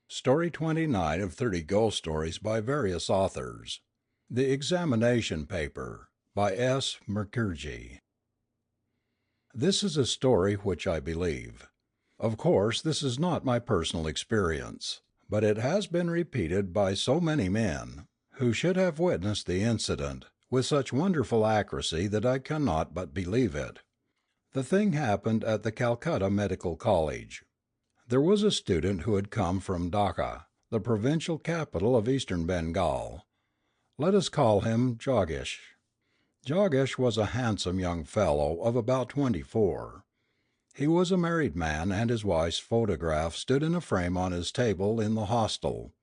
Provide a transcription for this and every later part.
Story 29 of 30 Ghost Stories by various authors. The Examination Paper by S. Mukerji. This is a story which I believe. Of course, this is not my personal experience, but it has been repeated by so many men, who should have witnessed the incident, with such wonderful accuracy that I cannot but believe it. The thing happened at the Calcutta Medical College. There was a student who had come from Dhaka, the provincial capital of eastern Bengal. Let us call him Jaggesh. Jaggesh was a handsome young fellow of about 24. He was a married man, and his wife's photograph stood in a frame on his table in the hostel.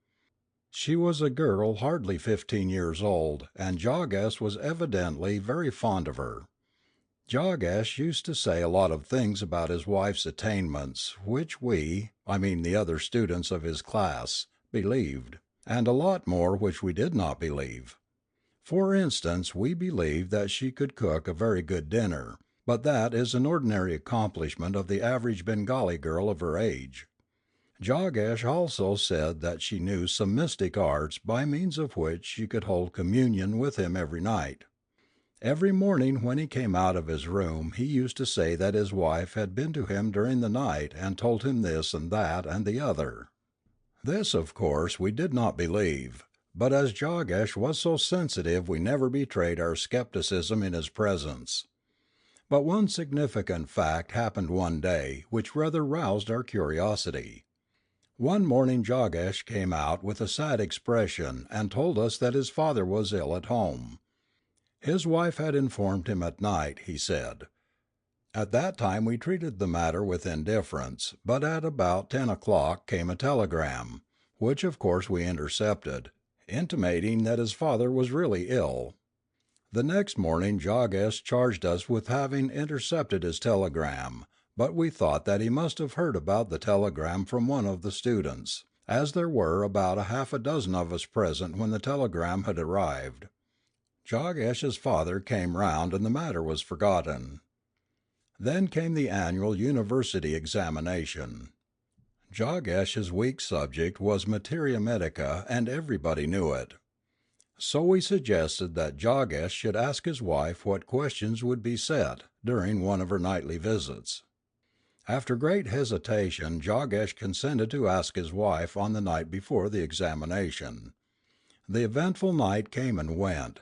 She was a girl hardly 15 years old, and Jaggesh was evidently very fond of her. Jaggesh used to say a lot of things about his wife's attainments which the other students of his class, believed, and a lot more which we did not believe. For instance, we believed that she could cook a very good dinner, but that is an ordinary accomplishment of the average Bengali girl of her age. Jaggesh also said that she knew some mystic arts by means of which she could hold communion with him every night. Every morning when he came out of his room he used to say that his wife had been to him during the night and told him this and that and the other. This, of course, we did not believe, but as Jaggesh was so sensitive we never betrayed our skepticism in his presence. But one significant fact happened one day which rather roused our curiosity. One morning Jaggesh came out with a sad expression and told us that his father was ill at home. His wife had informed him at night, he said. At that time we treated the matter with indifference, but at about 10 o'clock came a telegram, which of course we intercepted, intimating that his father was really ill. The next morning Jaggesh charged us with having intercepted his telegram, but we thought that he must have heard about the telegram from one of the students, as there were about half a dozen of us present when the telegram had arrived. Jaggesh's father came round and the matter was forgotten. Then came the annual university examination. Jaggesh's weak subject was materia medica and everybody knew it. So we suggested that Jaggesh should ask his wife what questions would be set during one of her nightly visits. After great hesitation Jaggesh consented to ask his wife on the night before the examination. The eventful night came and went.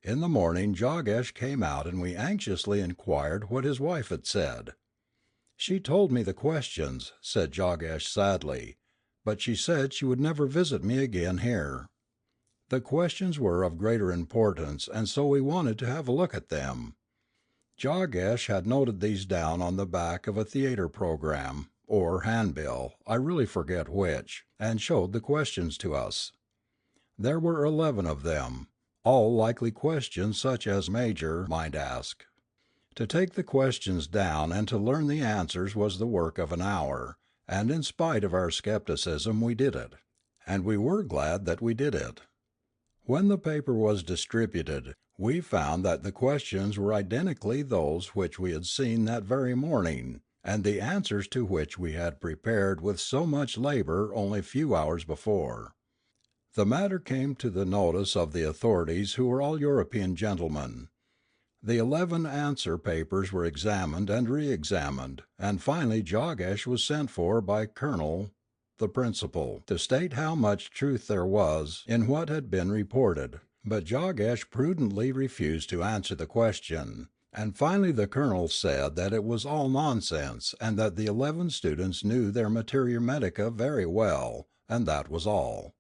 In the morning Jaggesh came out and we anxiously inquired what his wife had said. "She told me the questions," said Jaggesh sadly, "but she said she would never visit me again here." The questions were of greater importance and so we wanted to have a look at them. Jaggesh had noted these down on the back of a theatre program, or handbill, I really forget which, and showed the questions to us. There were 11 of them. All likely questions such as Major might ask. To take the questions down and to learn the answers was the work of an hour, and in spite of our skepticism we did it. And we were glad that we did it. When the paper was distributed, we found that the questions were identically those which we had seen that very morning, and the answers to which we had prepared with so much labour only a few hours before. The matter came to the notice of the authorities, who were all European gentlemen. The 11 answer papers were examined and re-examined, and finally Jaggesh was sent for by Colonel, the principal, to state how much truth there was in what had been reported, but Jaggesh prudently refused to answer the question, and finally the colonel said that it was all nonsense and that the 11 students knew their materia medica very well, and that was all.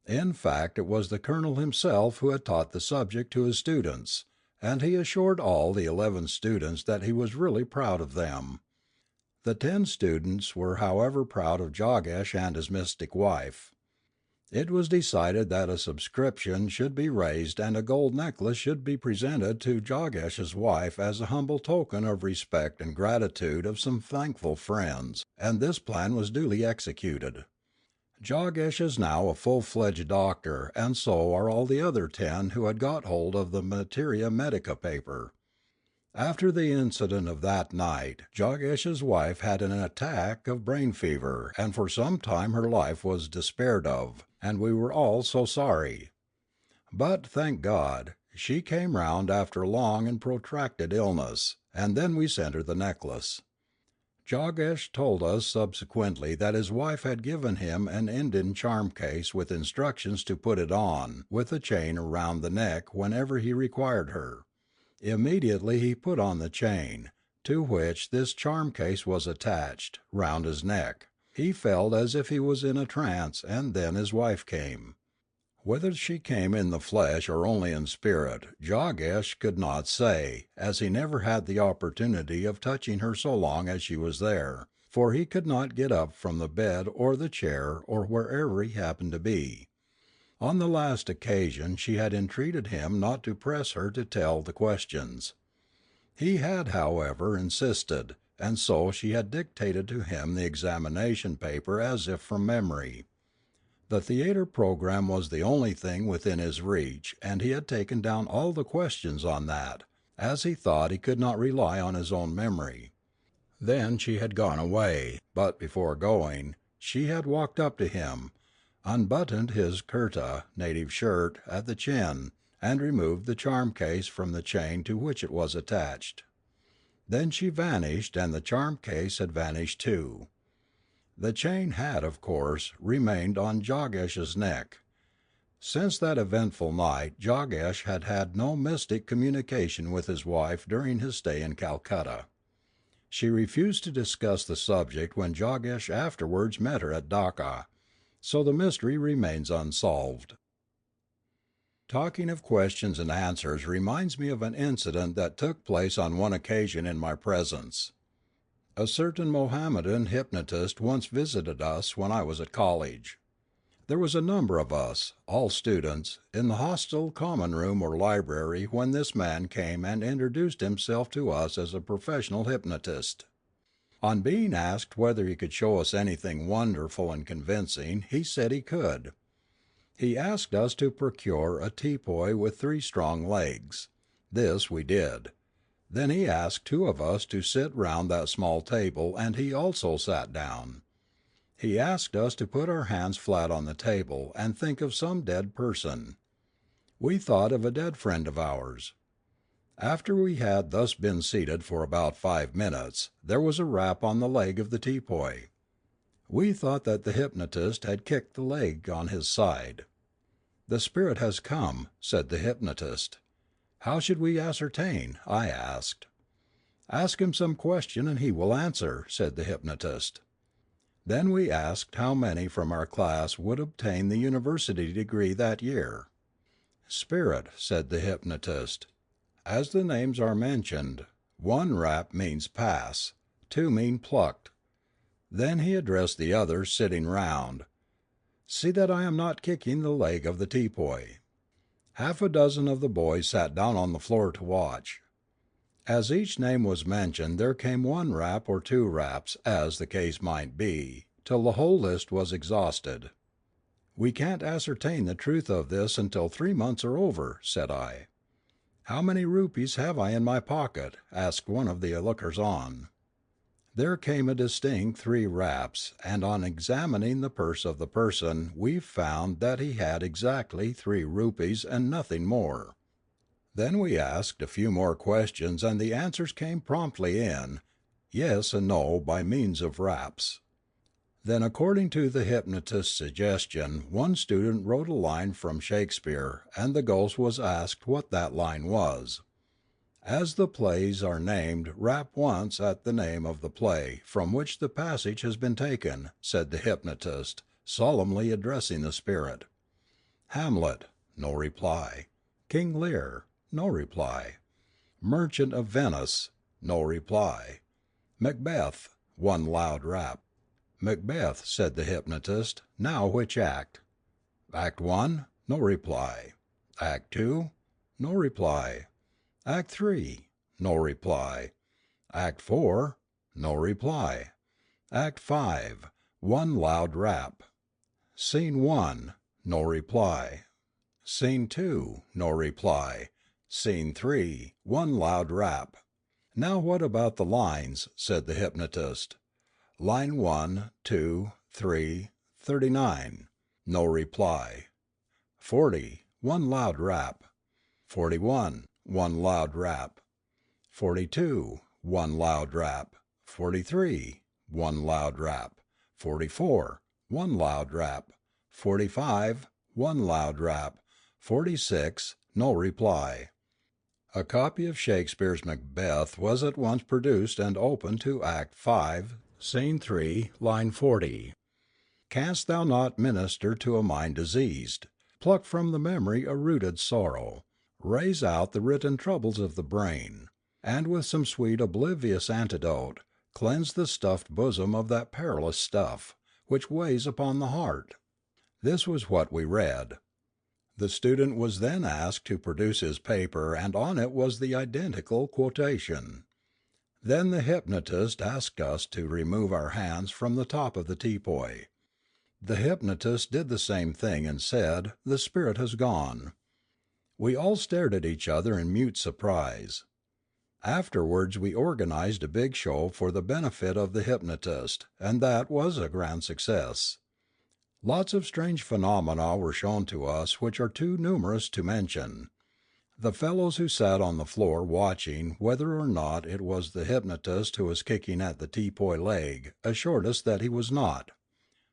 In fact it was the colonel himself who had taught the subject to his students, and he assured all the 11 students that he was really proud of them. The 10 students were however proud of Jaggesh and his mystic wife. It was decided that a subscription should be raised and a gold necklace should be presented to Jaggesh's wife as a humble token of respect and gratitude of some thankful friends, and this plan was duly executed. Jaggesh is now a full-fledged doctor, and so are all the other 10 who had got hold of the materia medica paper. After the incident of that night, Jogesh's wife had an attack of brain fever, and for some time her life was despaired of, and we were all so sorry. But, thank God, she came round after long and protracted illness, and then we sent her the necklace. Jogesh told us subsequently that his wife had given him an Indian charm case with instructions to put it on, with a chain around the neck whenever he required her. Immediately he put on the chain, to which this charm case was attached, round his neck. He felt as if he was in a trance, and then his wife came. Whether she came in the flesh or only in spirit, Jogesh could not say, as he never had the opportunity of touching her so long as she was there, for he could not get up from the bed or the chair or wherever he happened to be. On the last occasion she had entreated him not to press her to tell the questions. He had, however, insisted, and so she had dictated to him the examination paper as if from memory. The theatre program was the only thing within his reach, and he had taken down all the questions on that, as he thought he could not rely on his own memory. Then she had gone away, but before going, she had walked up to him, unbuttoned his kurta native shirt at the chin, and removed the charm case from the chain to which it was attached. Then she vanished, and the charm case had vanished too. The chain had, of course, remained on Jogesh's neck. Since that eventful night Jogesh had had no mystic communication with his wife during his stay in Calcutta. She refused to discuss the subject when Jogesh afterwards met her at Dacca, so the mystery remains unsolved. Talking of questions and answers reminds me of an incident that took place on one occasion in my presence. A certain Mohammedan hypnotist once visited us when I was at college. There was a number of us, all students, in the hostel common room or library when this man came and introduced himself to us as a professional hypnotist. On being asked whether he could show us anything wonderful and convincing, he said he could. He asked us to procure a teapoy with 3 strong legs. This we did. Then he asked 2 of us to sit round that small table, and he also sat down. He asked us to put our hands flat on the table and think of some dead person. We thought of a dead friend of ours. After we had thus been seated for about 5 minutes, there was a rap on the leg of the teapoy. We thought that the hypnotist had kicked the leg on his side. "The spirit has come," said the hypnotist. "How should we ascertain?" I asked. "Ask him some question and he will answer," said the hypnotist. Then we asked how many from our class would obtain the university degree that year. "Spirit," said the hypnotist. "As the names are mentioned, 1 rap means pass, 2 mean plucked." Then he addressed the others sitting round. "See that I am not kicking the leg of the teapoy." Half a dozen of the boys sat down on the floor to watch. As each name was mentioned there came 1 rap or 2 raps, as the case might be, till the whole list was exhausted. "We can't ascertain the truth of this until 3 months are over," said I. "How many rupees have I in my pocket?" asked one of the lookers on. There came a distinct 3 raps, and on examining the purse of the person we found that he had exactly 3 rupees and nothing more. Then we asked a few more questions and the answers came promptly in, yes and no by means of raps. Then, according to the hypnotist's suggestion, one student wrote a line from Shakespeare and the ghost was asked what that line was. "As the plays are named, rap once at the name of the play from which the passage has been taken," said the hypnotist, solemnly addressing the spirit. "Hamlet." No reply. "King Lear." No reply. "Merchant of Venice." No reply. "Macbeth." One loud rap. "Macbeth," said the hypnotist. "Now which act?" "Act 1." No reply. "Act 2." No reply. "Act 3." No reply. "Act 4." No reply. "Act 5." One loud rap. "Scene 1." No reply. "Scene 2." No reply. "Scene 3." One loud rap. "Now what about the lines?" said the hypnotist. "Line 1, 2, 3, 39." No reply. 40. One loud rap. 41. One loud rap. 42. One loud rap. 43. One loud rap. 44. One loud rap. 45. One loud rap. 46. No reply. A copy of Shakespeare's Macbeth was at once produced and opened to Act 5, Scene 3, line 40. "Canst thou not minister to a mind diseased? Pluck from the memory a rooted sorrow, raze out the written troubles of the brain, and with some sweet oblivious antidote, cleanse the stuffed bosom of that perilous stuff, which weighs upon the heart?" This was what we read. The student was then asked to produce his paper, and on it was the identical quotation. Then the hypnotist asked us to remove our hands from the top of the teapoy. The hypnotist did the same thing and said, "The spirit has gone." We all stared at each other in mute surprise. Afterwards we organized a big show for the benefit of the hypnotist, and that was a grand success. Lots of strange phenomena were shown to us which are too numerous to mention. The fellows who sat on the floor watching whether or not it was the hypnotist who was kicking at the teapoy leg assured us that he was not.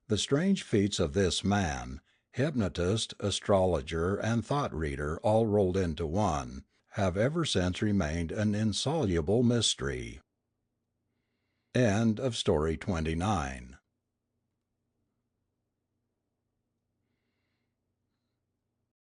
The strange feats of this man, hypnotist, astrologer, and thought reader all rolled into one, have ever since remained an insoluble mystery. Story 29.